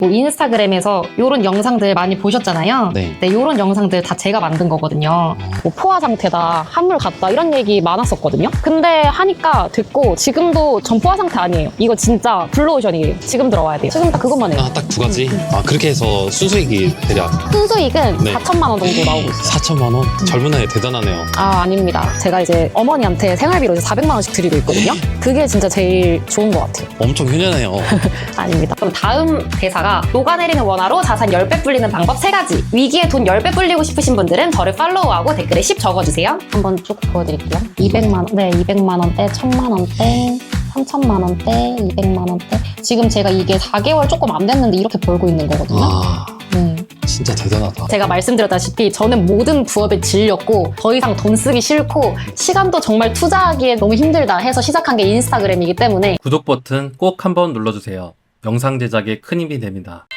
뭐 인스타그램에서 이런 영상들 많이 보셨잖아요. 네. 이런 영상들 다 제가 만든 거거든요. 뭐 포화 상태다, 한물 같다 이런 얘기 많았었거든요. 근데 하니까 됐고 지금도 전 포화 상태 아니에요. 이거 진짜 블루오션이에요. 지금 들어와야 돼요. 지금 딱 그것만 해요. 아, 딱 두 가지? 아, 그렇게 해서 순수익이 대략 순수익은 네. 4천만 원 정도 나오고 있어요. 4천만 원? 젊은 나이에 대단하네요. 아, 아닙니다. 제가 이제 어머니한테 생활비로 이제 400만 원씩 드리고 있거든요. 그게 진짜 제일 좋은 것 같아요. 엄청 효녀네요. 아닙니다. 그럼 다음 대사가 녹아내리는 원화로 자산 10배 불리는 방법 3가지. 위기에 돈 10배 불리고 싶으신 분들은 저를 팔로우하고 댓글에 10 적어주세요. 한번 쭉 보여드릴게요. 200만 원, 네, 200만 원대, 1000만 원대, 3천만 원대, 200만 원대. 지금 제가 이게 4개월 조금 안 됐는데 이렇게 벌고 있는 거거든요. 아, 네. 진짜 대단하다. 제가 말씀드렸다시피 저는 모든 부업에 질렸고 더 이상 돈 쓰기 싫고 시간도 정말 투자하기에 너무 힘들다 해서 시작한 게 인스타그램이기 때문에 구독 버튼 꼭 한번 눌러주세요. 영상 제작에 큰 힘이 됩니다.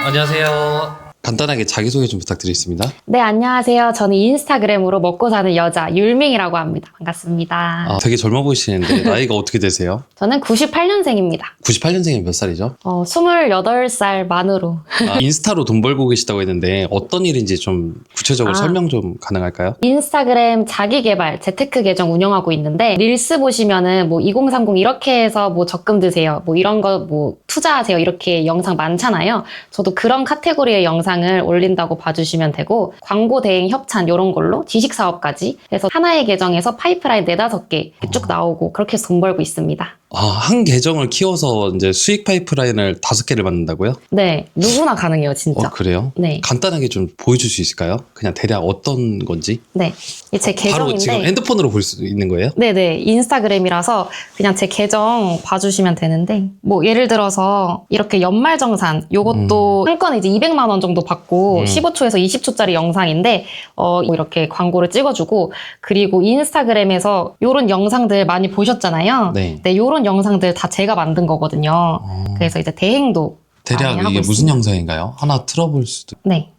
안녕하세요. 간단하게 자기소개 좀 부탁드리겠습니다. 네, 안녕하세요. 저는 인스타그램으로 먹고 사는 여자 율밍이라고 합니다. 반갑습니다. 아, 되게 젊어 보이시는데 나이가 어떻게 되세요? 저는 98년생입니다. 98년생이 몇 살이죠? 28살 만으로. 아, 인스타로 돈 벌고 계시다고 했는데 어떤 일인지 좀 구체적으로 아. 설명 좀 가능할까요? 인스타그램 자기개발 재테크 계정 운영하고 있는데 릴스 보시면은 뭐 2030 이렇게 해서 뭐 적금 드세요. 뭐 이런 거 뭐 투자하세요. 이렇게 영상 많잖아요. 저도 그런 카테고리의 영상을 올린다고 봐주시면 되고 광고 대행 협찬 이런 걸로 지식 사업까지 해서 하나의 계정에서 파이프라인 4-5개 쭉 나오고 그렇게 해서 돈 벌고 있습니다. 아, 한 계정을 키워서 이제 수익 파이프라인을 5개를 만든다고요? 네, 누구나 가능해요, 진짜. 그래요? 네. 간단하게 좀 보여줄 수 있을까요? 그냥 대략 어떤 건지? 네, 이게 제 바로 계정인데. 지금 핸드폰으로 볼 수 있는 거예요? 네네, 인스타그램이라서 그냥 제 계정 봐주시면 되는데 뭐 예를 들어서 이렇게 연말정산 요것도 한 건에 이제 200만 원 정도 받고 15초에서 20초짜리 영상인데 뭐 이렇게 광고를 찍어주고 그리고 인스타그램에서 요런 영상들 많이 보셨잖아요. 네. 요런 영상들 다 제가 만든 거거든요. 그래서 이제 대행도 대략 많이 하고 이게 무슨 있습니다. 영상인가요? 하나 틀어볼 수도. 네.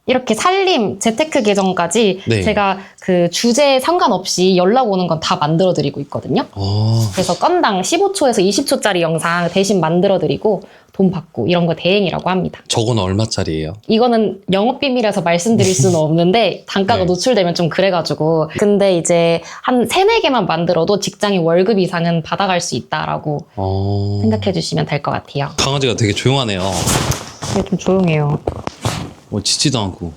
이렇게 살림, 재테크 계정까지 네. 제가 그 주제에 상관없이 연락 오는 건 다 만들어 드리고 있거든요. 그래서 건당 15초에서 20초짜리 영상 대신 만들어 드리고 돈 받고 이런 거 대행이라고 합니다. 저건 얼마짜리예요? 이거는 영업 비밀이라서 말씀드릴 수는 없는데 단가가 네. 노출되면 좀 그래가지고 근데 이제 한 3-4개만 만들어도 직장인 월급 이상은 받아갈 수 있다라고 생각해 주시면 될 것 같아요. 강아지가 되게 조용하네요. 이게 좀 조용해요. 짖지도 않고.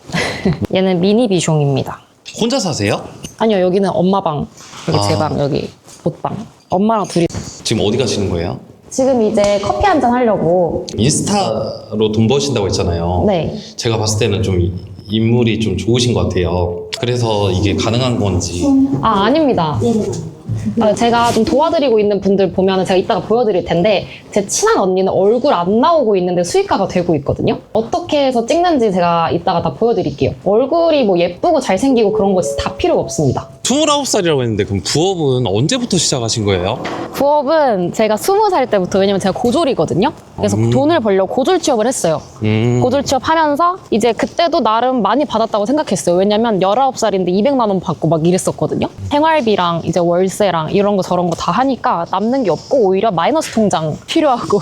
얘는 미니 비숑입니다. 혼자 사세요? 아니요, 여기는 엄마 방, 여기 제 아. 방, 여기 옷방. 엄마랑 둘이. 지금 어디 가시는 거예요? 지금 이제 커피 한잔 하려고. 인스타로 돈 버신다고 했잖아요. 네. 제가 봤을 때는 좀 인물이 좀 좋으신 것 같아요. 그래서 이게 가능한 건지. 아, 아닙니다. 제가 좀 도와드리고 있는 분들 보면 제가 이따가 보여드릴 텐데 제 친한 언니는 얼굴 안 나오고 있는데 수익화가 되고 있거든요. 어떻게 해서 찍는지 제가 이따가 다 보여드릴게요. 얼굴이 뭐 예쁘고 잘생기고 그런 거 진짜 다 필요가 없습니다. 29살이라고 했는데 그럼 부업은 언제부터 시작하신 거예요? 부업은 제가 20살 때부터 왜냐면 제가 고졸이거든요. 그래서 돈을 벌려고 고졸 취업을 했어요. 고졸 취업하면서 이제 그때도 나름 많이 받았다고 생각했어요. 왜냐면 19살인데 200만 원 받고 막 이랬었거든요. 생활비랑 이제 월세랑 이런 거 저런 거 다 하니까 남는 게 없고 오히려 마이너스 통장 필요하고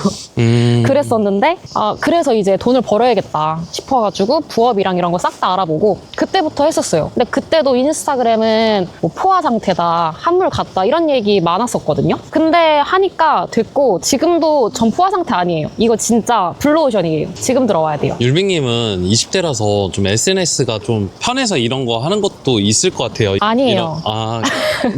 그랬었는데 그래서 이제 돈을 벌어야겠다 싶어가지고 부업이랑 이런 거 싹 다 알아보고 그때부터 했었어요. 근데 그때도 인스타그램은 뭐 포화 상태다, 한물 같다 이런 얘기 많았었거든요. 근데 하니까 됐고 지금도 전 포화 상태 아니에요. 이거 진짜 블루오션이에요. 지금 들어와야 돼요. 율빙님은 20대라서 좀 SNS가 좀 편해서 이런 거 하는 것도 있을 것 같아요. 아니에요. 아,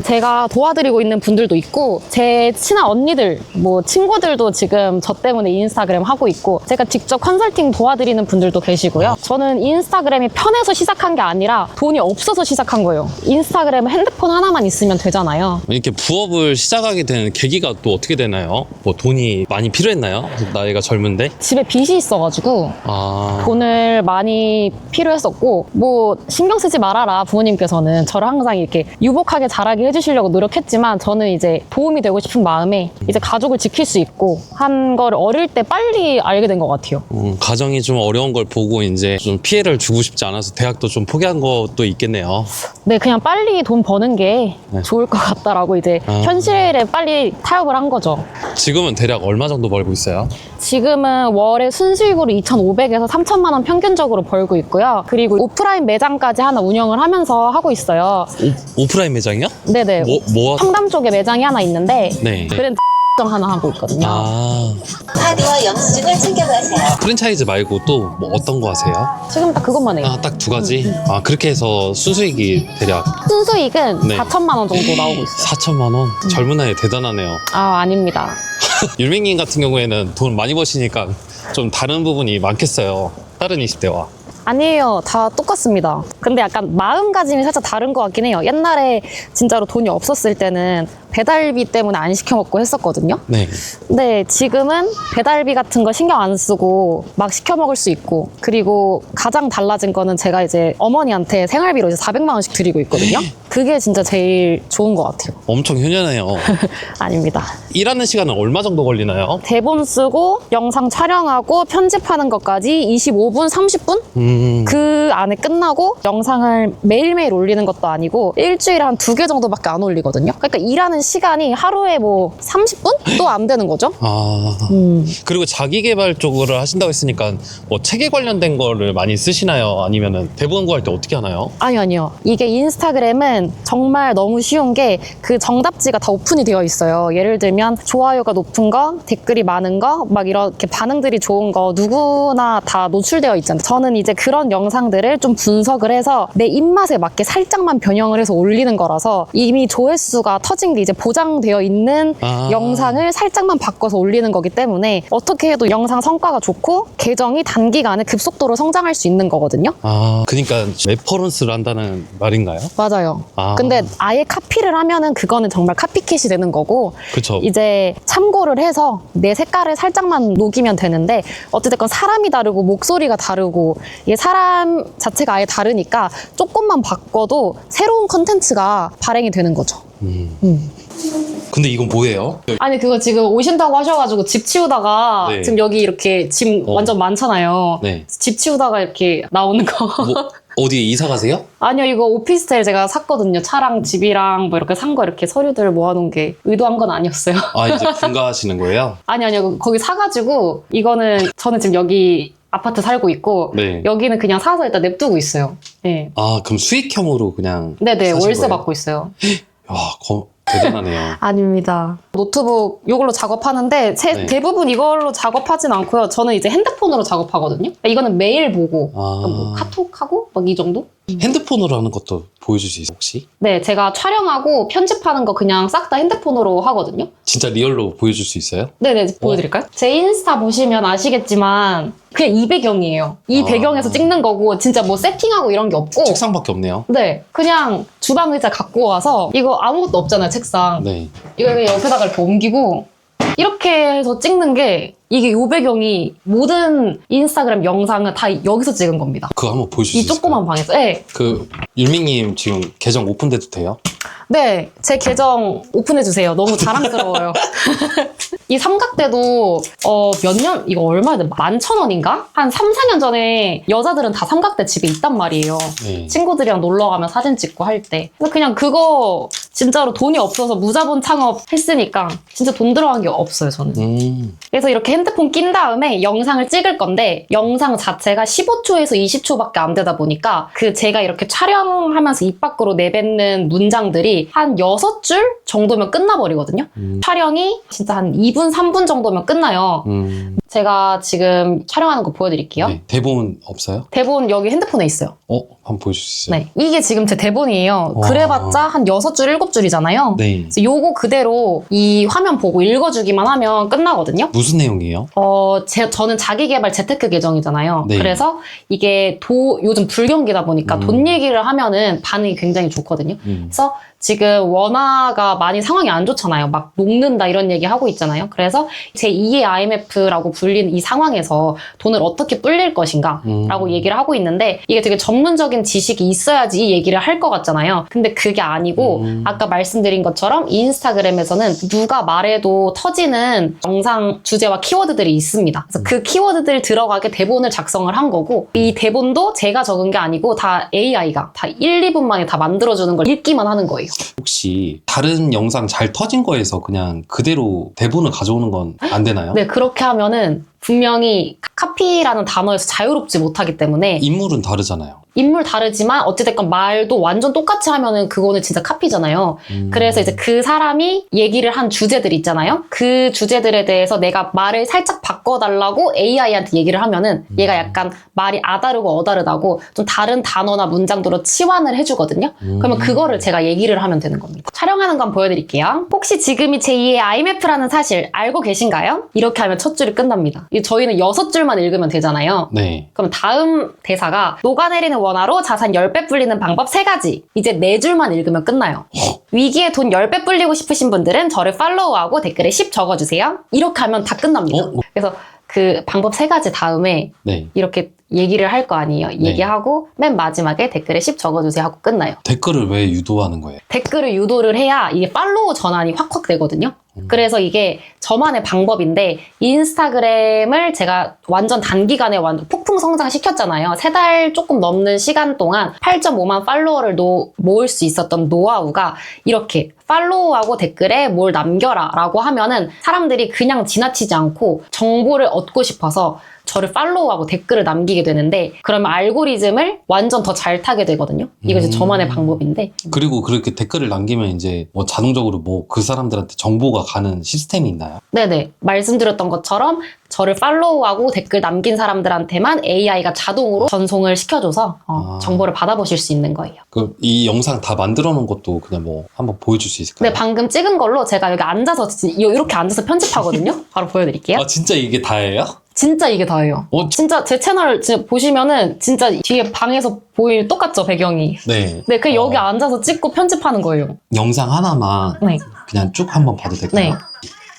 제가 도와드리고 있는 분들도 있고 제 친한 언니들, 뭐 친구들도 지금 저 때문에 인스타그램 하고 있고 제가 직접 컨설팅 도와드리는 분들도 계시고요. 저는 인스타그램이 편해서 시작한 게 아니라 돈이 없어서 시작한 거예요. 인스타그램은 핸드폰 하나만 있으면 되잖아요. 이렇게 부업을 시작하게 되는 계기가 또 어떻게 되나요? 뭐 돈이 많이 필요했나요? 나이가 젊은데? 집에 빚이 있어가지고 돈을 많이 필요했었고 뭐 신경 쓰지 말아라 부모님께서는 저를 항상 이렇게 유복하게 자라게 해주시려고 노력했지만 저는 이제 도움이 되고 싶은 마음에 이제 가족을 지킬 수 있고 한 걸 어릴 때 빨리 알게 된 것 같아요. 가정이 좀 어려운 걸 보고 이제 좀 피해를 주고 싶지 않아서 대학도 좀 포기한 것도 있겠네요. 네, 그냥 빨리 돈 돈 버는 게 네. 좋을 것 같다라고 이제 아. 현실에 빨리 타협을 한 거죠. 지금은 대략 얼마 정도 벌고 있어요? 지금은 월에 순수익으로 2,500에서 3,000만 원 평균적으로 벌고 있고요. 그리고 오프라인 매장까지 하나 운영을 하면서 하고 있어요. 오프라인 매장이요? 네네. 뭐? 청담 쪽에 매장이 하나 있는데 네. 브랜드 하나 하고 있거든요. 카드와 영수증을 챙겨가세요. 프랜차이즈 말고 또 뭐 어떤 거 하세요? 지금 딱 그것만 해요. 딱 두 가지? 그렇게 해서 순수익이 대략 순수익은 네. 4천만 원 정도 나오고 있어요. 4천만 원? 젊은 나이에 대단하네요. 아닙니다. 율맹님 같은 경우에는 돈 많이 버시니까 좀 다른 부분이 많겠어요. 다른 20대와. 아니에요. 다 똑같습니다. 근데 약간 마음가짐이 살짝 다른 것 같긴 해요. 옛날에 진짜로 돈이 없었을 때는 배달비 때문에 안 시켜 먹고 했었거든요. 네. 근데 지금은 배달비 같은 거 신경 안 쓰고 막 시켜 먹을 수 있고, 그리고 가장 달라진 거는 제가 이제 어머니한테 생활비로 이제 400만 원씩 드리고 있거든요. 그게 진짜 제일 좋은 것 같아요. 엄청 효녀네요. 아닙니다. 일하는 시간은 얼마 정도 걸리나요? 대본 쓰고 영상 촬영하고 편집하는 것까지 25분, 30분? 그 안에 끝나고 영상을 매일매일 올리는 것도 아니고 일주일에 한 2개 정도밖에 안 올리거든요. 그러니까 일하는 시간이 하루에 뭐 30분도 안 되는 거죠. 그리고 자기 개발 쪽으로 하신다고 했으니까 뭐 책에 관련된 거를 많이 쓰시나요? 아니면은 대본 구할 때 어떻게 하나요? 아니요. 이게 인스타그램은 정말 너무 쉬운 게 그 정답지가 다 오픈이 되어 있어요. 예를 들면 좋아요가 높은 거, 댓글이 많은 거, 막 이렇게 반응들이 좋은 거 누구나 다 노출되어 있잖아요. 저는 이제 그런 영상들을 좀 분석을 해서 내 입맛에 맞게 살짝만 변형을 해서 올리는 거라서 이미 조회수가 터진 게 이제 보장되어 있는 영상을 살짝만 바꿔서 올리는 거기 때문에 어떻게 해도 영상 성과가 좋고 계정이 단기간에 급속도로 성장할 수 있는 거거든요. 그러니까 레퍼런스를 한다는 말인가요? 맞아요. 근데 아예 카피를 하면은 그거는 정말 카피캣이 되는 거고, 그쵸. 이제 참고를 해서 내 색깔을 살짝만 녹이면 되는데, 어찌됐건 사람이 다르고 목소리가 다르고 이게 사람 자체가 아예 다르니까 조금만 바꿔도 새로운 컨텐츠가 발행이 되는 거죠. 근데 이건 뭐예요? 아니 그거 지금 오신다고 하셔가지고 집 치우다가 네. 지금 여기 이렇게 짐 완전 많잖아요. 네. 집 치우다가 이렇게 나오는 거. 뭐, 어디에 이사 가세요? 아니요, 이거 오피스텔 제가 샀거든요. 차랑 집이랑 뭐 이렇게 산 거 이렇게 서류들 모아놓은 게 의도한 건 아니었어요. 이제 분가하시는 거예요? 아니요. 거기 사가지고 이거는 저는 지금 여기 아파트 살고 있고 네. 여기는 그냥 사서 일단 냅두고 있어요. 네. 그럼 수익형으로 그냥 네네, 사신 월세 거예요? 받고 있어요. 대단하네요. 아닙니다. 노트북 이걸로 작업하는데 네. 대부분 이걸로 작업하진 않고요. 저는 이제 핸드폰으로 작업하거든요. 이거는 메일 보고 뭐 카톡하고 막 이 정도? 핸드폰으로 하는 것도 보여줄 수 있어요, 혹시? 네, 제가 촬영하고 편집하는 거 그냥 싹 다 핸드폰으로 하거든요. 진짜 리얼로 보여줄 수 있어요? 네네, 보여드릴까요? 제 인스타 보시면 아시겠지만 그냥 이 배경이에요. 이 배경에서 찍는 거고 진짜 뭐 세팅하고 이런 게 없고. 책상밖에 없네요. 네, 그냥 주방 의자 갖고 와서 이거 아무것도 없잖아요, 책상. 네. 이거 그냥 옆에다가 이렇게 옮기고 이렇게 해서 찍는 게 이게 요 배경이 모든 인스타그램 영상은 다 여기서 찍은 겁니다. 그거 한번 보여줄 수 이 있어요? 조그만 방에서. 네. 율밍님 지금 계정 오픈돼도 돼요? 네, 제 계정 오픈해주세요. 너무 자랑스러워요. 이 삼각대도 몇 년, 이거 얼마야 돼? 11,000원인가? 한 3, 4년 전에 여자들은 다 삼각대 집에 있단 말이에요. 네. 친구들이랑 놀러 가면 사진 찍고 할 때. 그래서 그냥 그거 진짜로 돈이 없어서 무자본 창업 했으니까 진짜 돈 들어간 게 없어요, 저는. 그래서 이렇게 핸드폰 낀 다음에 영상을 찍을 건데 영상 자체가 15초에서 20초밖에 안 되다 보니까 그 제가 이렇게 촬영하면서 입 밖으로 내뱉는 문장들이 한 6줄 정도면 끝나버리거든요. 촬영이 진짜 한 2분, 3분 정도면 끝나요. 제가 지금 촬영하는 거 보여드릴게요. 네. 대본 없어요? 대본 여기 핸드폰에 있어요. 한번 보여줄 수 있어요? 네, 이게 지금 제 대본이에요. 그래봤자 한 6줄, 7줄이잖아요. 네. 그래서 요거 그대로 이 화면 보고 읽어주기만 하면 끝나거든요. 무슨 내용이에요? 저는 자기개발 재테크 계정이잖아요. 네. 그래서 이게 요즘 불경기다 보니까 돈 얘기를 하면은 반응이 굉장히 좋거든요. 그래서 지금 원화가 많이 상황이 안 좋잖아요. 막 녹는다 이런 얘기 하고 있잖아요. 그래서 제2의 IMF라고 불리는 이 상황에서 돈을 어떻게 불릴 것인가 라고 얘기를 하고 있는데 이게 되게 전문적인 지식이 있어야지 이 얘기를 할 것 같잖아요. 근데 그게 아니고 아까 말씀드린 것처럼 인스타그램에서는 누가 말해도 터지는 영상 주제와 키워드들이 있습니다. 그래서 그 키워드들 들어가게 대본을 작성을 한 거고 이 대본도 제가 적은 게 아니고 다 AI가 다 1, 2분 만에 다 만들어주는 걸 읽기만 하는 거예요. 혹시 다른 영상 잘 터진 거에서 그냥 그대로 대본을 가져오는 건 안 되나요? 네, 그렇게 하면은 분명히 카피라는 단어에서 자유롭지 못하기 때문에 인물은 다르잖아요. 인물 다르지만 어찌됐건 말도 완전 똑같이 하면은 그거는 진짜 카피잖아요. 그래서 이제 그 사람이 얘기를 한 주제들 있잖아요. 그 주제들에 대해서 내가 말을 살짝 바꿔달라고 AI한테 얘기를 하면은 얘가 약간 말이 아다르고 어다르다고 좀 다른 단어나 문장도로 치환을 해주거든요. 그러면 그거를 제가 얘기를 하면 되는 겁니다. 촬영하는 거 한번 보여드릴게요. 혹시 지금이 제2의 IMF라는 사실 알고 계신가요? 이렇게 하면 첫 줄이 끝납니다. 저희는 6줄만 읽으면 되잖아요. 네. 그럼 다음 대사가 녹아내리는 원화로 자산 10배 불리는 방법 3가지. 이제 4줄만 읽으면 끝나요. 위기에 돈 10배 불리고 싶으신 분들은 저를 팔로우하고 댓글에 10 적어주세요. 이렇게 하면 다 끝납니다. 그래서 그 방법 3가지 다음에 네. 이렇게 얘기를 할 거 아니에요. 얘기하고 맨 마지막에 댓글에 10 적어주세요 하고 끝나요. 댓글을 왜 유도하는 거예요? 댓글을 유도를 해야 이게 팔로우 전환이 확확 되거든요. 그래서 이게 저만의 방법인데 인스타그램을 제가 완전 단기간에 완전 폭풍 성장시켰잖아요. 3달 조금 넘는 시간 동안 8.5만 팔로워를 모을 수 있었던 노하우가 이렇게 팔로우하고 댓글에 뭘 남겨라 라고 하면은 사람들이 그냥 지나치지 않고 정보를 얻고 싶어서 저를 팔로우하고 댓글을 남기게 되는데 그러면 알고리즘을 완전 더 잘 타게 되거든요. 이거 이제 저만의 방법인데. 그리고 그렇게 댓글을 남기면 이제 뭐 자동적으로 뭐 그 사람들한테 정보가 가는 시스템이 있나요? 네네. 말씀드렸던 것처럼 저를 팔로우하고 댓글 남긴 사람들한테만 AI가 자동으로 전송을 시켜줘서 정보를 받아보실 수 있는 거예요. 그럼 이 영상 다 만들어 놓은 것도 그냥 뭐 한번 보여줄 수 있을까요? 네, 방금 찍은 걸로 제가 여기 앉아서 이렇게 앉아서 편집하거든요. 바로 보여드릴게요. 아 진짜 이게 다예요? 진짜 이게 다예요. 진짜 제 채널 보시면은 진짜 뒤에 방에서 보일 똑같죠, 배경이. 네. 네, 그냥 여기 앉아서 찍고 편집하는 거예요. 영상 하나만 네. 그냥 쭉 한번 봐도 될까요?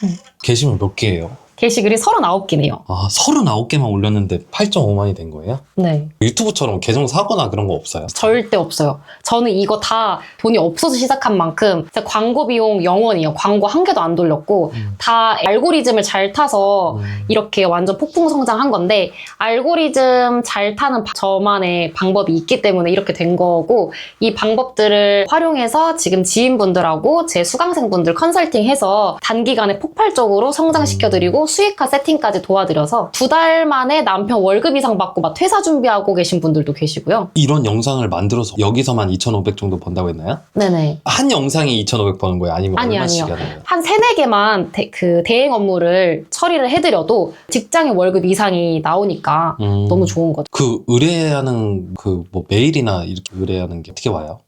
네. 게시물 몇 개예요? 게시글이 39개네요. 아 39개만 올렸는데 8.5만이 된 거예요? 네. 유튜브처럼 계정 사거나 그런 거 없어요? 절대 없어요. 저는 이거 다 돈이 없어서 시작한 만큼 진짜 광고 비용 0원이에요. 광고 한 개도 안 돌렸고 다 알고리즘을 잘 타서 이렇게 완전 폭풍 성장한 건데 알고리즘 잘 타는 저만의 방법이 있기 때문에 이렇게 된 거고 이 방법들을 활용해서 지금 지인분들하고 제 수강생분들 컨설팅해서 단기간에 폭발적으로 성장시켜드리고 수익화 세팅까지 도와드려서 2달 만에 남편 월급 이상 받고 막 퇴사 준비하고 계신 분들도 계시고요. 이런 영상을 만들어서 여기서만 2,500 정도 번다고 했나요? 네네. 한 영상이 2,500 버는 거예요? 아니면 아니요. 얼마씩 하는 거예요? 한 3, 4개만 그 대행 업무를 처리를 해드려도 직장인 월급 이상이 나오니까 너무 좋은 거죠. 그 의뢰하는 그 뭐 메일이나 이렇게 의뢰하는 게 어떻게 와요?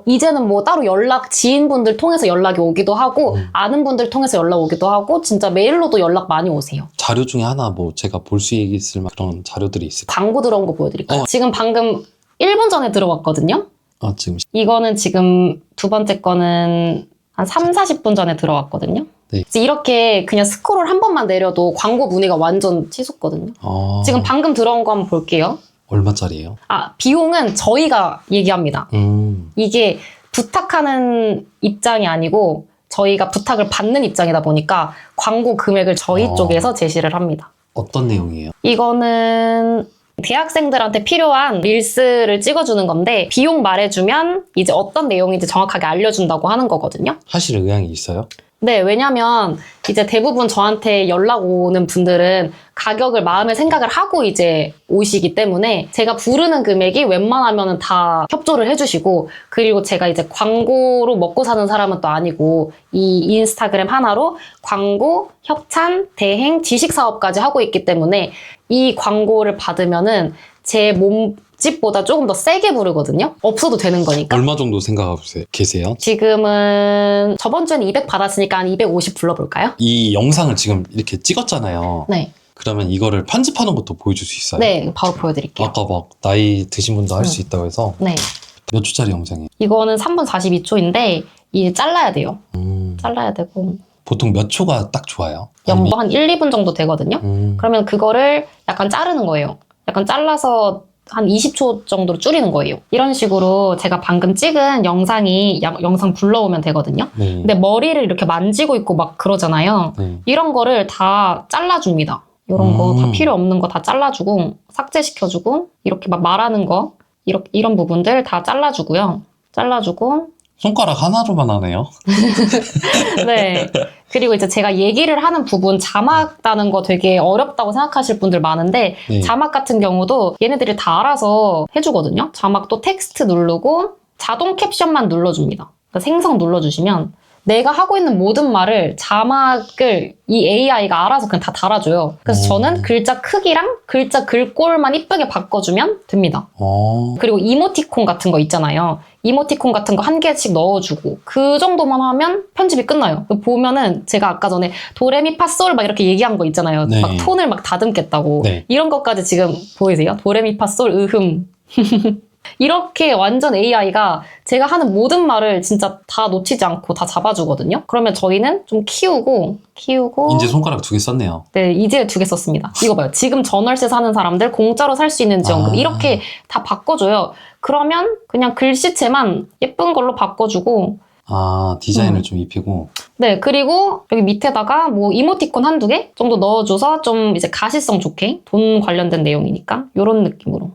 이제는 뭐 따로 지인분들 통해서 연락이 오기도 하고 아는 분들 통해서 연락 오기도 하고 진짜 메일로도 연락 많이 오세요. 자료 중에 하나 뭐 제가 볼 수 있을 만한 그런 자료들이 있을까요? 광고 들어온 거 보여드릴까요? 지금 방금 1분 전에 들어왔거든요. 지금 이거는 지금 두 번째 거는 한 3, 40분 전에 들어왔거든요. 네. 그래서 이렇게 그냥 스크롤 한 번만 내려도 광고 문의가 완전 치솟거든요. 지금 방금 들어온 거 한번 볼게요. 얼마짜리예요? 비용은 저희가 얘기합니다. 이게 부탁하는 입장이 아니고 저희가 부탁을 받는 입장이다 보니까 광고 금액을 저희 쪽에서 제시를 합니다. 어떤 내용이에요? 이거는 대학생들한테 필요한 릴스를 찍어주는 건데 비용 말해주면 이제 어떤 내용인지 정확하게 알려준다고 하는 거거든요. 하실 의향이 있어요? 네, 왜냐면 이제 대부분 저한테 연락 오는 분들은 가격을 마음에 생각을 하고 이제 오시기 때문에 제가 부르는 금액이 웬만하면 다 협조를 해주시고 그리고 제가 이제 광고로 먹고 사는 사람은 또 아니고 이 인스타그램 하나로 광고, 협찬, 대행, 지식 사업까지 하고 있기 때문에 이 광고를 받으면은 제 몸집보다 조금 더 세게 부르거든요. 없어도 되는 거니까. 얼마 정도 생각하고 계세요? 지금은 저번 주에는 200 받았으니까 한 250 불러볼까요? 이 영상을 지금 이렇게 찍었잖아요. 네. 그러면 이거를 편집하는 것도 보여줄 수 있어요? 네, 바로 보여드릴게요. 아까 막 나이 드신 분도 할 수 있다고 해서 네. 몇 초짜리 영상이에요? 이거는 3분 42초인데 이제 잘라야 돼요. 잘라야 되고. 보통 몇 초가 딱 좋아요? 연보 한 1, 2분 정도 되거든요. 그러면 그거를 약간 자르는 거예요. 약간 잘라서 한 20초 정도로 줄이는 거예요. 이런 식으로 제가 방금 찍은 영상이 영상 불러오면 되거든요. 네. 근데 머리를 이렇게 만지고 있고 막 그러잖아요. 네. 이런 거를 다 잘라줍니다. 이런 거 다 필요 없는 거 다 잘라주고 삭제시켜주고 이렇게 막 말하는 거 이런 부분들 다 잘라주고요. 잘라주고 손가락 하나로만 하네요. 네. 그리고 이제 제가 얘기를 하는 부분 자막 따는 거 되게 어렵다고 생각하실 분들 많은데 네. 자막 같은 경우도 얘네들이 다 알아서 해주거든요. 자막도 텍스트 누르고 자동 캡션만 눌러줍니다. 그러니까 생성 눌러주시면 내가 하고 있는 모든 말을 자막을 이 AI가 알아서 그냥 다 달아줘요. 그래서 저는 글자 크기랑 글자 글꼴만 이쁘게 바꿔주면 됩니다. 그리고 이모티콘 같은 거 있잖아요. 이모티콘 같은 거 한 개씩 넣어주고 그 정도만 하면 편집이 끝나요. 보면은 제가 아까 전에 도레미파솔 막 이렇게 얘기한 거 있잖아요. 네. 막 톤을 막 다듬겠다고. 네. 이런 것까지 지금 보이세요? 도레미파솔 으흠. 이렇게 완전 AI가 제가 하는 모든 말을 진짜 다 놓치지 않고 다 잡아주거든요. 그러면 저희는 좀 키우고 이제 손가락 2개 썼네요. 네, 이제 2개 썼습니다. 이거 봐요. 지금 전월세 사는 사람들 공짜로 살 수 있는 지원금 이렇게 다 바꿔줘요. 그러면 그냥 글씨체만 예쁜 걸로 바꿔주고 디자인을 좀 입히고. 네, 그리고 여기 밑에다가 뭐 이모티콘 한두 개 정도 넣어줘서 좀 이제 가시성 좋게 돈 관련된 내용이니까 이런 느낌으로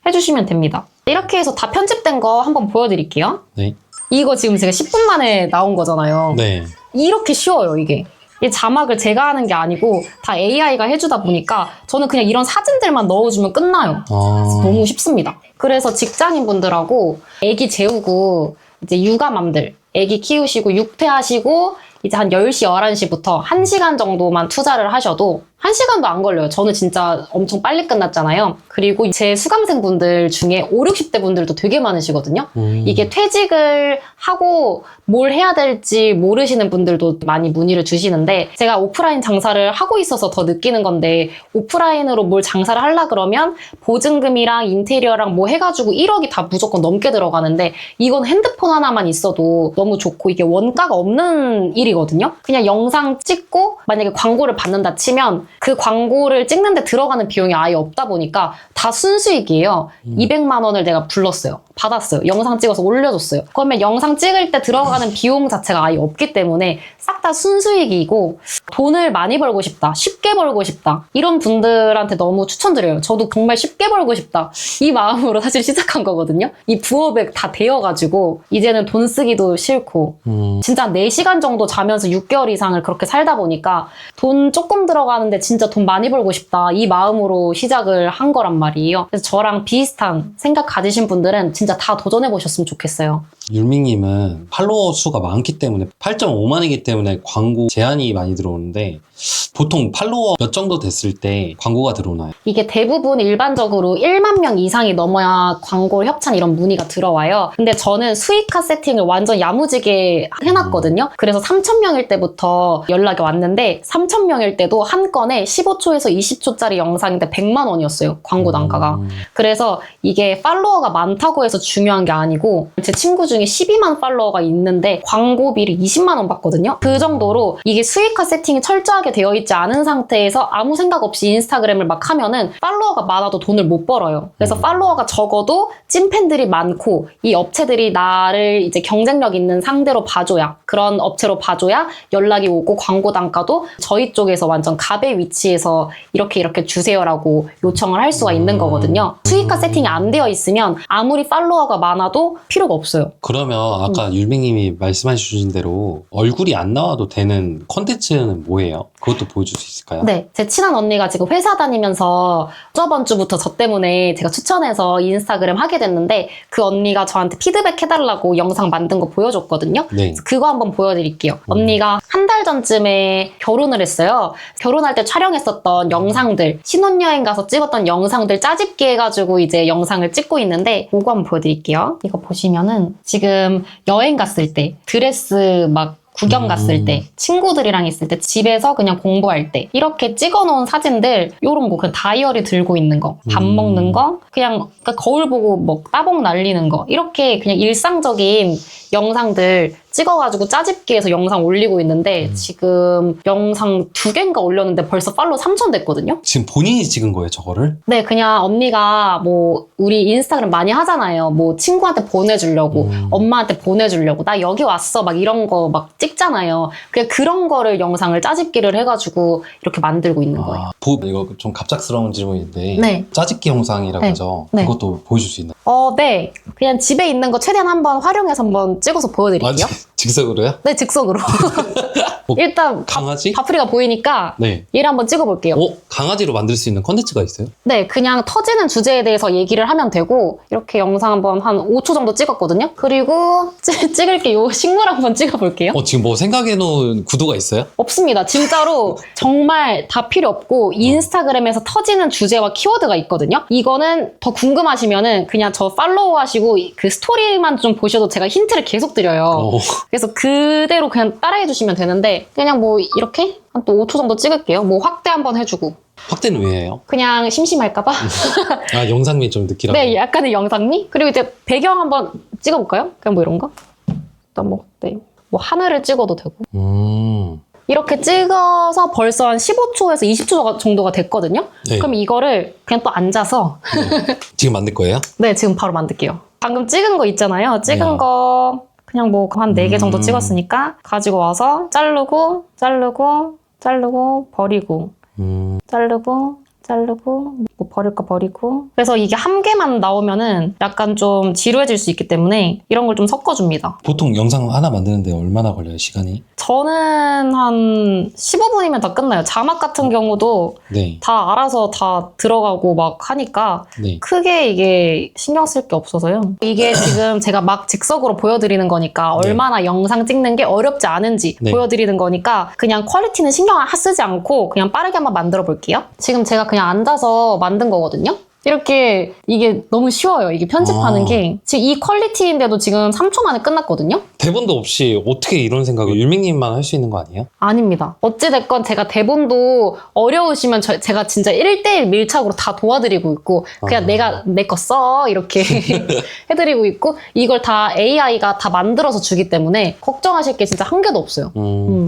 해주시면 됩니다. 이렇게 해서 다 편집된 거 한번 보여드릴게요. 네. 이거 지금 제가 10분 만에 나온 거잖아요. 네. 이렇게 쉬워요, 이게. 이 자막을 제가 하는 게 아니고 다 AI가 해주다 보니까 저는 그냥 이런 사진들만 넣어주면 끝나요. 너무 쉽습니다. 그래서 직장인분들하고 애기 재우고 이제 육아맘들 애기 키우시고 육퇴하시고 이제 한 10시, 11시부터 1시간 정도만 투자를 하셔도 1시간도 안 걸려요. 저는 진짜 엄청 빨리 끝났잖아요. 그리고 제 수강생분들 중에 5, 60대 분들도 되게 많으시거든요. 이게 퇴직을 하고 뭘 해야 될지 모르시는 분들도 많이 문의를 주시는데 제가 오프라인 장사를 하고 있어서 더 느끼는 건데 오프라인으로 뭘 장사를 하려 그러면 보증금이랑 인테리어랑 뭐 해가지고 1억이 다 무조건 넘게 들어가는데 이건 핸드폰 하나만 있어도 너무 좋고 이게 원가가 없는 일이거든요. 그냥 영상 찍고 만약에 광고를 받는다 치면 그 광고를 찍는데 들어가는 비용이 아예 없다 보니까 다 순수익이에요. 200만 원을 내가 불렀어요. 받았어요. 영상 찍어서 올려줬어요. 그러면 영상 찍을 때 들어가는 비용 자체가 아예 없기 때문에 싹 다 순수익이고 돈을 많이 벌고 싶다. 쉽게 벌고 싶다. 이런 분들한테 너무 추천드려요. 저도 정말 쉽게 벌고 싶다. 이 마음으로 사실 시작한 거거든요. 이 부업에 다 되어가지고 이제는 돈 쓰기도 싫고 진짜 한 4시간 정도 자면서 6개월 이상을 그렇게 살다 보니까 돈 조금 들어가는데 진짜 돈 많이 벌고 싶다. 이 마음으로 시작을 한 거란 말이에요. 그래서 저랑 비슷한 생각 가지신 분들은 진짜 다 도전해보셨으면 좋겠어요. 율밍님은 팔로워 수가 많기 때문에 8.5만이기 때문에 광고 제한이 많이 들어오는데 보통 팔로워 몇 정도 됐을 때 광고가 들어오나요? 이게 대부분 일반적으로 1만 명 이상이 넘어야 광고 협찬 이런 문의가 들어와요. 근데 저는 수익화 세팅을 완전 야무지게 해놨거든요. 그래서 3,000명일 때부터 연락이 왔는데 3,000명일 때도 한 건에 15초에서 20초짜리 영상인데 100만 원이었어요. 광고 단가가. 그래서 이게 팔로워가 많다고 해서 중요한 게 아니고 제 친구 중에 12만 팔로워가 있는데 광고비를 20만 원 받거든요. 그 정도로 이게 수익화 세팅이 철저하게 되어 있지 않은 상태에서 아무 생각 없이 인스타그램을 막 하면은 팔로워가 많아도 돈을 못 벌어요. 그래서 팔로워가 적어도 찐팬들이 많고 이 업체들이 나를 이제 경쟁력 있는 상대로 봐줘야 그런 업체로 봐줘야 연락이 오고 광고 단가도 저희 쪽에서 완전 갑의 위치에서 이렇게 주세요라고 요청을 할 수가 있는 거거든요. 수익화 세팅이 안 되어 있으면 아무리 팔로워가 많아도 필요가 없어요. 그러면 아까 율맹님이 말씀해 주신 대로 얼굴이 안 나와도 되는 콘텐츠는 뭐예요? 그것도 보여줄 수 있을까요? 네, 제 친한 언니가 지금 회사 다니면서 저번 주부터 저 때문에 제가 추천해서 인스타그램 하게 됐는데 그 언니가 저한테 피드백 해달라고 영상 만든 거 보여줬거든요. 네. 그거 한번 보여드릴게요. 언니가 한 달 전쯤에 결혼을 했어요. 결혼할 때 촬영했었던 영상들, 신혼여행 가서 찍었던 영상들 짜집기 해가지고 이제 영상을 찍고 있는데 그거 한번 보여드릴게요. 이거 보시면은 지금 여행 갔을 때 드레스 막 구경 갔을 때, 친구들이랑 있을 때, 집에서 그냥 공부할 때 이렇게 찍어놓은 사진들, 요런 거 그냥 다이어리 들고 있는 거, 밥 먹는 거, 그냥 그러니까 거울 보고 뭐 따봉 날리는 거, 이렇게 그냥 일상적인 영상들 찍어가지고 짜집기해서 영상 올리고 있는데 지금 영상 2개인가 올렸는데 벌써 팔로우 3,000 됐거든요? 지금 본인이 찍은 거예요, 저거를? 네, 그냥 언니가 뭐 우리 인스타그램 많이 하잖아요. 뭐 친구한테 보내주려고, 엄마한테 보내주려고, 나 여기 왔어 막 이런 거 막 찍잖아요. 그냥 그런 거를 영상을 짜집기를 해가지고 이렇게 만들고 있는 거예요. 이거 좀 갑작스러운 질문인데 네. 짜집기 영상이라고 네. 하죠. 네. 그것도 보여줄 수 있나요? 네. 그냥 집에 있는 거 최대한 한번 활용해서 한번 찍어서 보여드릴게요. 즉석으로요? 네, 즉석으로. 일단 강아지? 바프리가 보이니까 네. 얘를 한번 찍어볼게요. 강아지로 만들 수 있는 컨텐츠가 있어요? 네, 그냥 터지는 주제에 대해서 얘기를 하면 되고 이렇게 영상 한번 한 5초 정도 찍었거든요. 그리고 찍을게 요 식물 한번 찍어볼게요. 지금 뭐 생각해놓은 구도가 있어요? 없습니다. 진짜로 정말 다 필요 없고 인스타그램에서 터지는 주제와 키워드가 있거든요. 이거는 더 궁금하시면은 그냥 저 팔로우 하시고 그 스토리만 좀 보셔도 제가 힌트를 계속 드려요. 그래서 그대로 그냥 따라해 주시면 되는데 그냥 뭐 이렇게 한 또 5초 정도 찍을게요. 뭐 확대 한번 해주고. 확대는 왜 해요? 그냥 심심할까봐. 영상미 좀 느끼라고. 네, 약간의 영상미? 그리고 이제 배경 한번 찍어볼까요? 그냥 뭐 이런 거? 일단 뭐, 네. 뭐 하늘을 찍어도 되고. 이렇게 찍어서 벌써 한 15초에서 20초 정도가 됐거든요? 네. 그럼 이거를 그냥 또 앉아서 지금 만들 거예요? 네, 지금 바로 만들게요. 방금 찍은 거 있잖아요. 찍은 네. 거 그냥 뭐 한 4개 정도 찍었으니까 가지고 와서 자르고 버리고 자르고 뭐 버릴 거 버리고. 그래서 이게 한 개만 나오면은 약간 좀 지루해질 수 있기 때문에 이런 걸 좀 섞어줍니다. 보통 영상 하나 만드는데 얼마나 걸려요, 시간이? 저는 한 15분이면 다 끝나요. 자막 같은 경우도 네. 다 알아서 다 들어가고 막 하니까 네. 크게 이게 신경 쓸 게 없어서요. 이게 지금 제가 막 즉석으로 보여드리는 거니까 얼마나 영상 찍는 게 어렵지 않은지 네. 보여드리는 거니까 그냥 퀄리티는 신경 쓰지 않고 그냥 빠르게 한번 만들어 볼게요. 지금 제가 그냥 앉아서 만든 거거든요. 이렇게 이게 너무 쉬워요. 이게 편집하는 게 지금 이 퀄리티인데도 지금 3초 만에 끝났거든요. 대본도 없이 어떻게 이런 생각을 율밍님만 할 수 있는 거 아니에요? 아닙니다. 어찌됐건 제가 대본도 어려우시면 제가 진짜 1대1 밀착으로 다 도와드리고 있고 그냥 내가 내 거 써 이렇게 해드리고 있고 이걸 다 AI가 다 만들어서 주기 때문에 걱정하실 게 진짜 한 개도 없어요.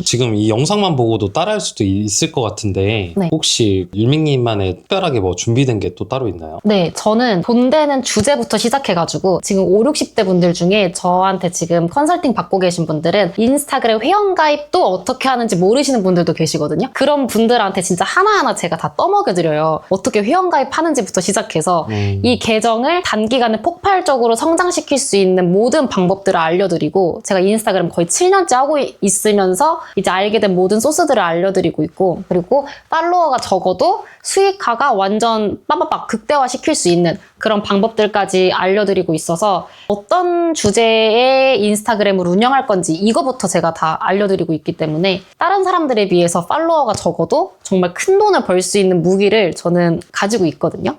지금 이 영상만 보고도 따라할 수도 있을 것 같은데 네. 혹시 율밍님만의 특별하게 뭐 준비된 게 또 따로 있나요? 네, 저는 돈 되는 주제부터 시작해가지고 지금 5, 60대 분들 중에 저한테 지금 컨설팅 받고 계신 분들은 인스타그램 회원가입도 어떻게 하는지 모르시는 분들도 계시거든요. 그런 분들한테 진짜 하나하나 제가 다 떠먹여드려요. 어떻게 회원가입하는지부터 시작해서 이 계정을 단기간에 폭발적으로 성장시킬 수 있는 모든 방법들을 알려드리고 제가 인스타그램 거의 7년째 하고 있으면서 이제 알게 된 모든 소스들을 알려드리고 있고 그리고 팔로워가 적어도 수익화가 완전 빠바박 극대화시킬 수 있는 그런 방법들까지 알려드리고 있어서 어떤 주제의 인스타그램을 운영할 건지 이거부터 제가 다 알려드리고 있기 때문에 다른 사람들에 비해서 팔로워가 적어도 정말 큰 돈을 벌 수 있는 무기를 저는 가지고 있거든요.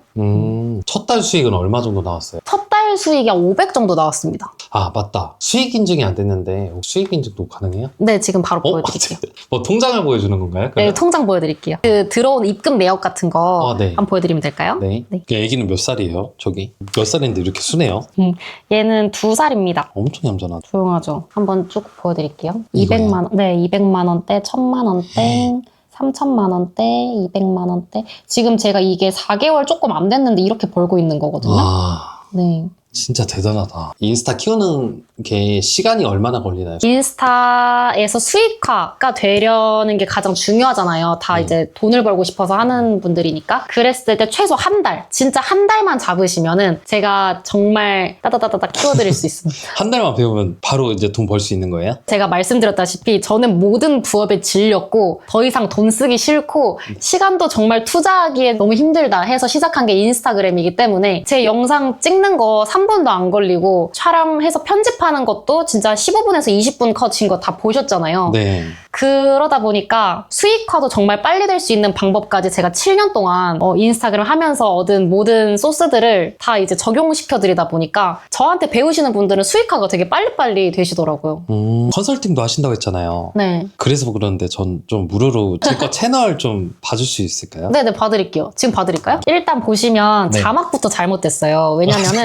첫 달 수익은 얼마 정도 나왔어요? 첫 달 수익이 한 500 정도 나왔습니다. 아, 맞다. 수익 인증이 안 됐는데 수익 인증도 가능해요? 네, 지금 바로 보여드릴게요. 뭐 통장을 보여주는 건가요? 네, 그러면? 통장 보여드릴게요. 그 들어온 입금 내역 같은 거 네. 한번 보여드리면 될까요? 네. 네. 그 애기는 몇 살이에요? 저기 몇 살인데 이렇게 순해요? 얘는 2살입니다. 엄청 얌전하다. 조용하죠. 한번 쭉 보여드릴게요. 이거요? 200만 원, 네, 200만 원대, 1000만 원대, 3천만 원대, 200만 원대. 지금 제가 이게 4개월 조금 안 됐는데 이렇게 벌고 있는 거거든요. 네. 진짜 대단하다. 인스타 키우는 게 시간이 얼마나 걸리나요? 인스타에서 수익화가 되려는 게 가장 중요하잖아요. 다 이제 돈을 벌고 싶어서 하는 분들이니까. 그랬을 때 최소 한 달, 진짜 한 달만 잡으시면은 제가 정말 따다다다다 키워드릴 수 있습니다. 한 달만 배우면 바로 이제 돈 벌 수 있는 거예요? 제가 말씀드렸다시피 저는 모든 부업에 질렸고 더 이상 돈 쓰기 싫고 시간도 정말 투자하기에 너무 힘들다 해서 시작한 게 인스타그램이기 때문에 제 영상 찍는 거 한 번도 안 걸리고 촬영해서 편집하는 것도 진짜 15분에서 20분 컷인 거 다 보셨잖아요. 네. 그러다 보니까 수익화도 정말 빨리 될 수 있는 방법까지 제가 7년 동안 인스타그램 하면서 얻은 모든 소스들을 다 이제 적용시켜드리다 보니까 저한테 배우시는 분들은 수익화가 되게 빨리빨리 되시더라고요. 컨설팅도 하신다고 했잖아요. 네. 그래서 그러는데 전 좀 무료로 제 거 채널 좀 봐줄 수 있을까요? 네네, 봐드릴게요. 지금 봐드릴까요? 일단 보시면 네. 자막부터 잘못됐어요. 왜냐면은,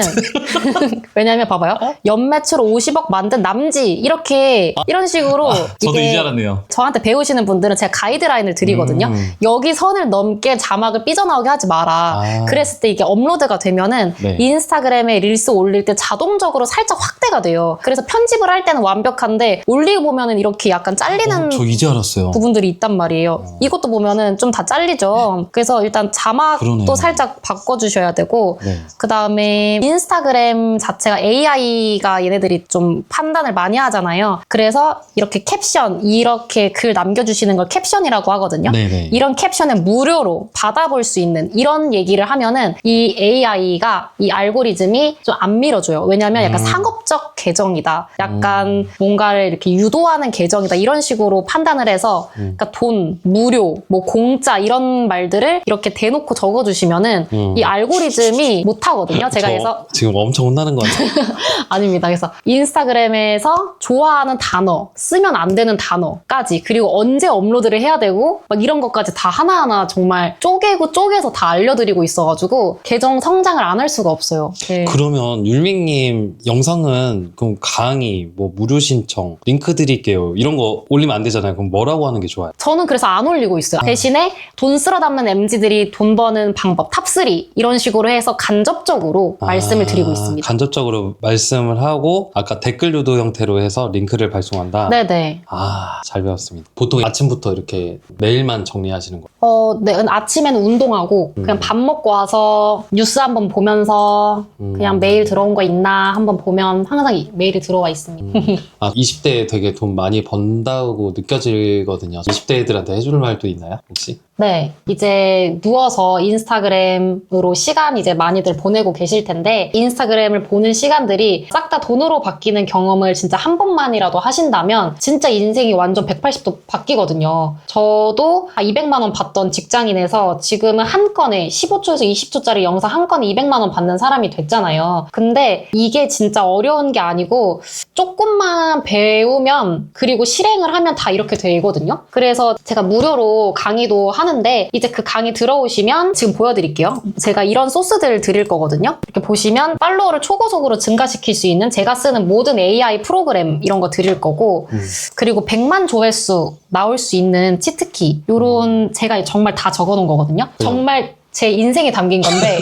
왜냐면 봐봐요. 연매출 50억 만든 남지. 이런 식으로. 저도 이게 이제 알았네요. 저한테 배우시는 분들은 제가 가이드라인을 드리거든요. 여기 선을 넘게 자막을 삐져나오게 하지 마라. 그랬을 때 이게 업로드가 되면은 네. 인스타그램에 릴스 올릴 때 자동적으로 살짝 확대가 돼요. 그래서 편집을 할 때는 완벽한데 올리고 보면은 이렇게 약간 잘리는 저 이제 알았어요. 부분들이 있단 말이에요. 이것도 보면은 좀 다 잘리죠. 그래서 일단 자막도 그러네요. 살짝 바꿔주셔야 되고 네. 그 다음에 인스타그램 자체가 AI가 얘네들이 좀 판단을 많이 하잖아요. 그래서 이렇게 캡션, 이렇게 글 남겨주시는 걸 캡션이라고 하거든요. 네네. 이런 캡션에 무료로 받아볼 수 있는 이런 얘기를 하면은 이 AI가 이 알고리즘이 좀 안 밀어줘요. 왜냐면 약간 상업적 계정이다. 약간 뭔가를 이렇게 유도하는 계정이다. 이런 식으로 판단을 해서 그러니까 돈, 무료, 뭐 공짜 이런 말들을 이렇게 대놓고 적어주시면은 이 알고리즘이 못하거든요. 제가 그래서 지금 엄청 혼나는 거 같아요. 아닙니다. 그래서 인스타그램에서 좋아하는 단어, 쓰면 안 되는 단어까지, 그리고 언제 업로드를 해야 되고 막 이런 것까지 다 하나하나 정말 쪼개고 쪼개서 다 알려드리고 있어가지고 계정 성장을 안 할 수가 없어요. 네. 그러면 율밍님 영상은 그럼 강의, 뭐 무료 신청, 링크 드릴게요 이런 거 올리면 안 되잖아요. 그럼 뭐라고 하는 게 좋아요? 저는 그래서 안 올리고 있어요. 대신에 돈 쓸어 담는 MZ들이 돈 버는 방법 탑3 이런 식으로 해서 간접적으로 말씀을 드리고 있습니다. 간접적으로 말씀을 하고 아까 댓글 유도 형태로 해서 링크를 발송한다? 네네. 잘 배웠습니다. 보통 아침부터 이렇게 메일만 정리하시는 거예요? 네, 아침에는 운동하고 그냥 밥 먹고 와서 뉴스 한번 보면서 그냥 메일 들어온 거 있나 한번 보면 항상 메일이 들어와 있습니다. 20대에 되게 돈 많이 번다고 느껴지거든요. 20대 애들한테 해줄 말도 있나요? 혹시? 네, 이제 누워서 인스타그램으로 시간 이제 많이들 보내고 계실 텐데 인스타그램을 보는 시간들이 싹 다 돈으로 바뀌는 경험을 진짜 한 번만이라도 하신다면 진짜 인생이 완전 180도 바뀌거든요. 저도 200만 원 받던 직장인에서 지금은 한 건에 15초에서 20초짜리 영상 한 건에 200만 원 받는 사람이 됐잖아요. 근데 이게 진짜 어려운 게 아니고 조금만 배우면 그리고 실행을 하면 다 이렇게 되거든요. 그래서 제가 무료로 강의도 하는데 이제 그 강의 들어오시면 지금 보여드릴게요. 제가 이런 소스들을 드릴 거거든요. 이렇게 보시면 팔로워를 초고속으로 증가시킬 수 있는 제가 쓰는 모든 AI 프로그램 이런 거 드릴 거고 그리고 100만 조회수 나올 수 있는 치트키 요런 제가 정말 다 적어놓은 거거든요. 정말 제 인생에 담긴 건데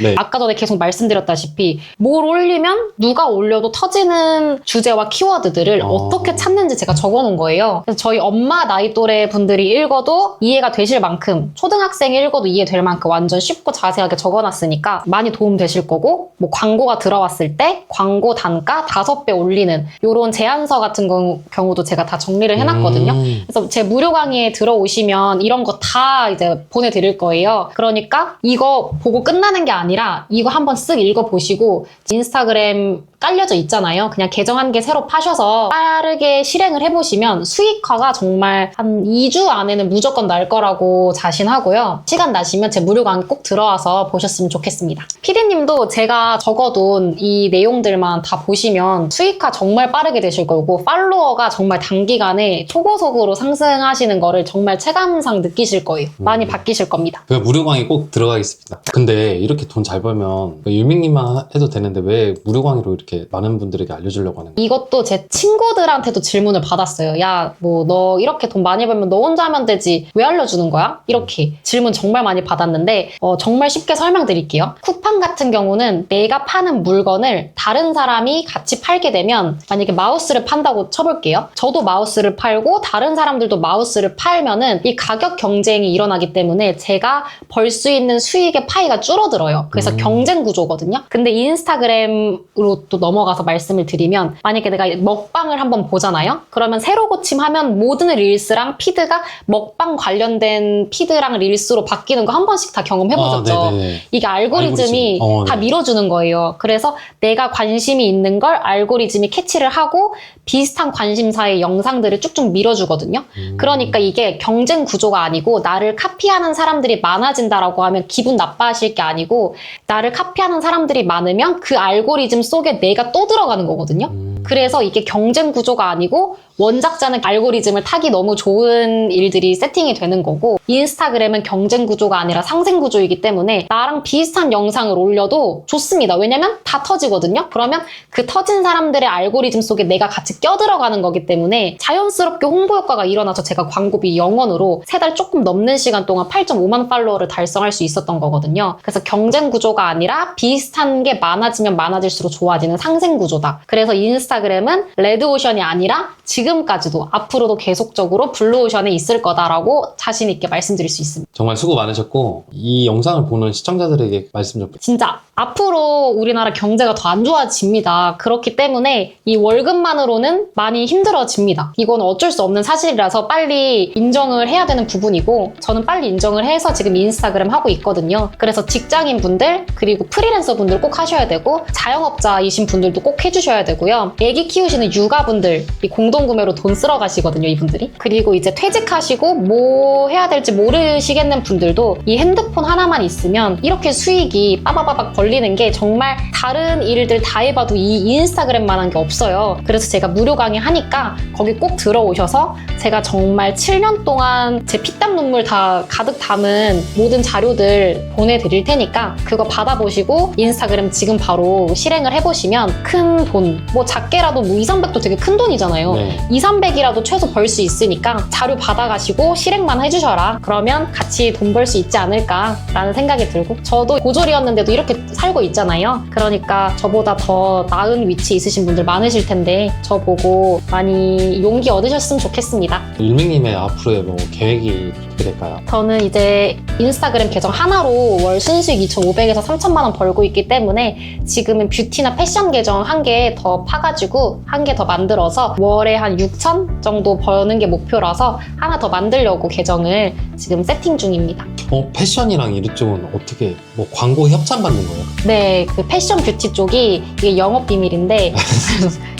네. 아까 전에 계속 말씀드렸다시피 뭘 올리면 누가 올려도 터지는 주제와 키워드들을 어떻게 찾는지 제가 적어놓은 거예요. 그래서 저희 엄마 나이 또래 분들이 읽어도 이해가 되실 만큼 초등학생이 읽어도 이해될 만큼 완전 쉽고 자세하게 적어놨으니까 많이 도움되실 거고 뭐 광고가 들어왔을 때 광고 단가 5배 올리는 이런 제안서 같은 경우도 제가 다 정리를 해놨거든요. 그래서 제 무료 강의에 들어오시면 이런 거 다 이제 보내드릴 거예요. 그러니까 이거 보고 끝나는 게 아니라 이거 한번 쓱 읽어보시고 인스타그램 깔려져 있잖아요. 그냥 계정 한 개 새로 파셔서 빠르게 실행을 해보시면 수익화가 정말 한 2주 안에는 무조건 날 거라고 자신하고요. 시간 나시면 제 무료 강의 꼭 들어와서 보셨으면 좋겠습니다. 피디님도 제가 적어둔 이 내용들만 다 보시면 수익화 정말 빠르게 되실 거고 팔로워가 정말 단기간에 초고속으로 상승하시는 거를 정말 체감상 느끼실 거예요. 많이 바뀌실 겁니다. 그냥 무료 강의 꼭 들어가겠습니다. 근데 이렇게 돈 잘 벌면 유밍님만 해도 되는데 왜 무료 강의로 이렇게 많은 분들에게 알려주려고 하는 거예요? 이것도 제 친구들한테도 질문을 받았어요. 야, 뭐 너 이렇게 돈 많이 벌면 너 혼자 하면 되지. 왜 알려주는 거야? 이렇게 질문 정말 많이 받았는데 정말 쉽게 설명드릴게요. 쿠팡 같은 경우는 내가 파는 물건을 다른 사람이 같이 팔게 되면 만약에 마우스를 판다고 쳐볼게요. 저도 마우스를 팔고 다른 사람들도 마우스를 팔면은 이 가격 경쟁이 일어나기 때문에 제가 벌 수 있는 수익의 파이가 줄어들어요. 거예요. 그래서 경쟁 구조거든요. 근데 인스타그램으로 또 넘어가서 말씀을 드리면 만약에 내가 먹방을 한번 보잖아요. 그러면 새로 고침하면 모든 릴스랑 피드가 먹방 관련된 피드랑 릴스로 바뀌는 거 한 번씩 다 경험해보셨죠? 이게 알고리즘이 다 밀어주는 거예요. 그래서 내가 관심이 있는 걸 알고리즘이 캐치를 하고 비슷한 관심사의 영상들을 쭉쭉 밀어주거든요. 그러니까 이게 경쟁 구조가 아니고 나를 카피하는 사람들이 많아진다라고 하면 기분 나빠하실 게 아니고 나를 카피하는 사람들이 많으면 그 알고리즘 속에 내가 또 들어가는 거거든요. 그래서 이게 경쟁 구조가 아니고 원작자는 알고리즘을 타기 너무 좋은 일들이 세팅이 되는 거고 인스타그램은 경쟁 구조가 아니라 상생 구조이기 때문에 나랑 비슷한 영상을 올려도 좋습니다. 왜냐면 다 터지거든요. 그러면 그 터진 사람들의 알고리즘 속에 내가 같이 껴들어가는 거기 때문에 자연스럽게 홍보 효과가 일어나서 제가 광고비 0원으로 3달 조금 넘는 시간 동안 8.5만 팔로워를 달성할 수 있었던 거거든요. 그래서 경쟁 구조가 아니라 비슷한 게 많아지면 많아질수록 좋아지는 상생 구조다. 그래서 인스타그램은 레드오션이 아니라 지금까지도 앞으로도 계속적으로 블루오션에 있을 거다라고 자신 있게 말씀드릴 수 있습니다. 정말 수고 많으셨고 이 영상을 보는 시청자들에게 말씀 좀 진짜 앞으로 우리나라 경제가 더 안 좋아집니다. 그렇기 때문에 이 월급만으로는 많이 힘들어집니다. 이건 어쩔 수 없는 사실이라서 빨리 인정을 해야 되는 부분이고 저는 빨리 인정을 해서 지금 인스타그램 하고 있거든요. 그래서 직장인 분들 그리고 프리랜서 분들 꼭 하셔야 되고 자영업자이신 분들도 꼭 해주셔야 되고요. 애기 키우시는 육아분들 이 공동구매로 돈 쓸어 가시거든요, 이분들이. 그리고 이제 퇴직하시고 뭐 해야 될지 모르시겠는 분들도 이 핸드폰 하나만 있으면 이렇게 수익이 빠바바박 벌리는 게 정말 다른 일들 다 해봐도 이 인스타그램만한 게 없어요. 그래서 제가 무료 강의 하니까 거기 꼭 들어오셔서 제가 정말 7년 동안 제 피땀 눈물 다 가득 담은 모든 자료들 보내드릴 테니까 그거 받아보시고 인스타그램 지금 바로 실행을 해보시면 큰 돈, 뭐 작게라도 뭐 2, 300도 되게 큰 돈이잖아요. 2, 300이라도 최소 벌 수 있으니까 자료 받아가시고 실행만 해주셔라. 그러면 같이 돈 벌 수 있지 않을까라는 생각이 들고 저도 고졸이었는데도 이렇게 살고 있잖아요. 그러니까 저보다 더 나은 위치에 있으신 분들 많으실 텐데 저 보고 많이 용기 얻으셨으면 좋겠습니다. 율맹님의 앞으로의 뭐 계획이 어떻게 될까요? 저는 이제 인스타그램 계정 하나로 월 순수익 2,500에서 3,000만 원 벌고 있기 때문에 지금은 뷰티나 패션 계정 한 개 더 파가지고 한 개 더 만들어서 월에 한 6,000 정도 버는 게 목표라서 하나 더 만들려고 계정을 지금 세팅 중입니다. 패션이랑 이쪽은 어떻게 뭐 광고 협찬 받는 거예요? 네, 그 패션 뷰티 쪽이 이게 영업 비밀인데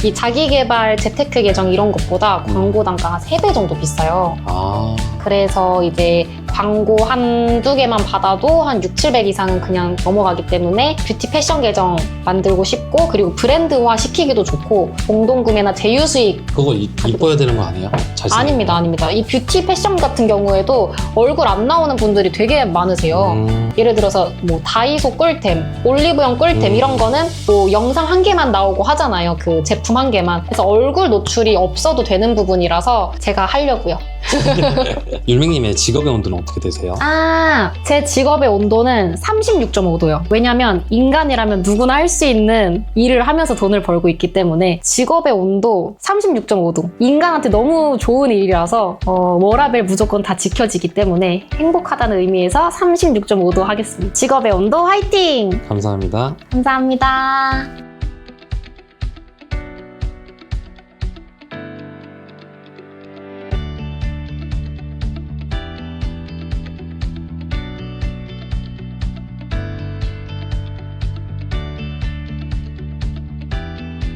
이 자기개발 재테크 계정 이런 것보다 광고 단가가 3배 정도 비싸요. 그래서 이제 광고 한두 개만 받아도 한 6, 700 이상은 그냥 넘어가기 때문에 뷰티 패션 계정 만들고 싶고 그리고 브랜드화 시키기도 좋고 공동구매나 제휴 수익 그거 이뻐야 되는 거 아니에요? 아닙니다, 아닙니다. 이 뷰티 패션 같은 경우에도 얼굴 안 나오는 분들이 되게 많으세요. 예를 들어서 뭐 다이소 꿀템, 올리브영 꿀템 이런 거는 뭐 영상 한 개만 나오고 하잖아요. 그 제품 한 개만. 그래서 얼굴 노출이 없어도 되는 부분이라서 제가 하려고요. 율맹님의 직업의 온도는 어떻게 되세요? 제 직업의 온도는 36.5도요. 왜냐면 인간이라면 누구나 할 수 있는 일을 하면서 돈을 벌고 있기 때문에 직업의 온도 36.5도. 인간한테 너무 좋은 일이라서 워라밸 무조건 다 지켜지기 때문에 행복하다는 의미에서 36.5도 하겠습니다. 직업의 온도 화이팅! 감사합니다. 감사합니다.